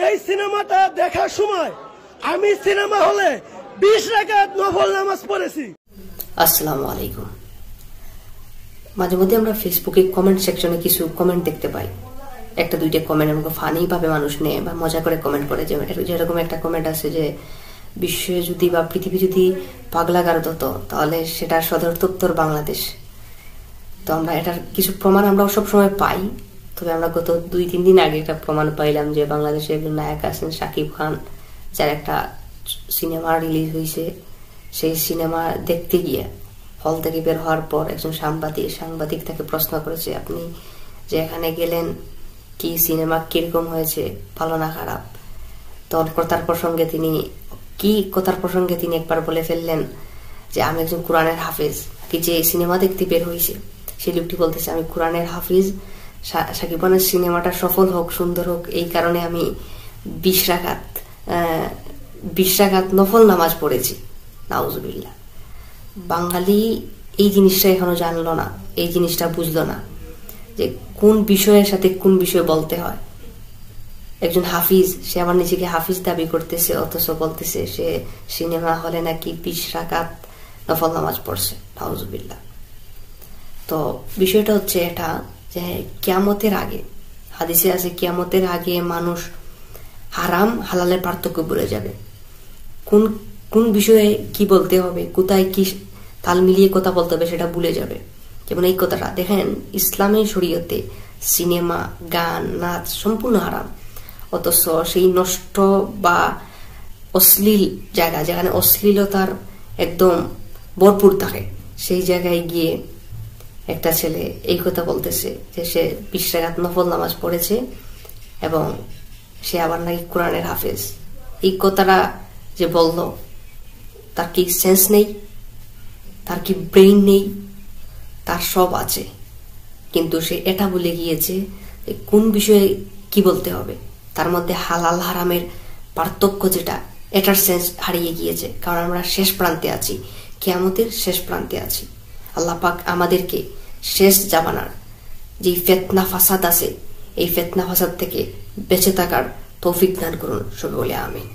এই সিনেমাটা দেখার সময় আমি সিনেমা হলে 20 রাকাত নফল নামাজ পড়েছি। আসসালামু আলাইকুম। মাঝে মধ্যে আমরা ফেসবুকে কমেন্ট সেকশনে কিছু কমেন্ট দেখতে পাই, একটা দুইটা কমেন্ট আমাকে ফানি ভাবে মানুষ নেয় বা মজা করে কমেন্ট করে। যেরকম একটা কমেন্ট আছে যে বিশ্বে যদি বা পৃথিবী যদি পাগলাগারদ হতো তাহলে সেটার সদর দপ্তর বাংলাদেশ। তো আমরা এটার কিছু প্রমাণ আমরা সবসময় পাই, তবে আমরা গত 2-3 দিন আগে একটা প্রমাণ পাইলাম যে বাংলাদেশে একজন নায়ক আছেন শাকিব খান, যার একটা সিনেমা রিলিজ হয়েছে। সেই সিনেমা দেখতে গিয়ে হল থেকে বের হওয়ার পর একজন সাংবাদিক তাকে প্রশ্ন করেছে, আপনি যে এখানে গেলেন কি সিনেমা কিরকম হয়েছে, ভালো না খারাপ? তো কথার প্রসঙ্গে তিনি একবার বলে ফেললেন যে আমি একজন কোরআনের হাফিজ। কি যে সিনেমা দেখতে বের হয়েছে সেই লোকটি বলতেছে আমি কোরআনের হাফিজ, শাকিব খানের সিনেমাটা সফল হোক সুন্দর হোক এই কারণে আমি 20 রাকাত নফল নামাজ পড়েছি। নাউজুবিল্লাহ। বাঙালি এই জিনিসটা এখনো জানলো না, এই জিনিসটা বুঝলো না যে কোন বিষয়ের সাথে কোন বিষয় বলতে হয়। একজন হাফিজ, সে আমার নিজেকে হাফিজ দাবি করতেছে, অথচ বলতেছে সে সিনেমা হলে নাকি 20 রাকাত নফল নামাজ পড়ছে। নাউজুবিল্লাহ। তো বিষয়টা হচ্ছে এটা যে কিয়ামতের আগে, হাদিসে আছে কিয়ামতের আগে মানুষ হারাম হালালের পার্থক্য ভুলে যাবে, কোন বিষয়ে কি বলতে হবে, কোথায় কি তাল মিলিয়ে কথা বলতে হবে সেটা ভুলে যাবে। যেমন এই কথাটা দেখেন, ইসলামী শরীয়তে সিনেমা, গান, নাচ সম্পূর্ণ হারাম, অথচ সেই নষ্ট বা অশ্লীল জায়গা যেখানে অশ্লীলতার একদম ভরপুর থাকে সেই জায়গায় গিয়ে একটা ছেলে এই কথা বলতেছে যে সে 20 রাকাত নফল নামাজ পড়েছে এবং সে আবার নাকি কোরআনের হাফেজ। এই কথাটা যে বলল, তার কি সেন্স নেই, তার কি ব্রেইন নেই? তার সব আছে, কিন্তু সে এটা বলে গিয়েছে কোন বিষয়ে কি বলতে হবে। তার মধ্যে হালাল হারামের পার্থক্য যেটা, এটার সেন্স হারিয়ে গিয়েছে। কারণ আমরা শেষ প্রান্তে আছি, কিয়ামতের শেষ প্রান্তে আছি। আল্লাহ পাক আমাদেরকে শেষ জামানার যে ফিতনা ফাসাদ আছে এই ফিতনা ফাসাদ থেকে বেঁচে থাকার তৌফিক দান করুন। সবাই বলে আমিন।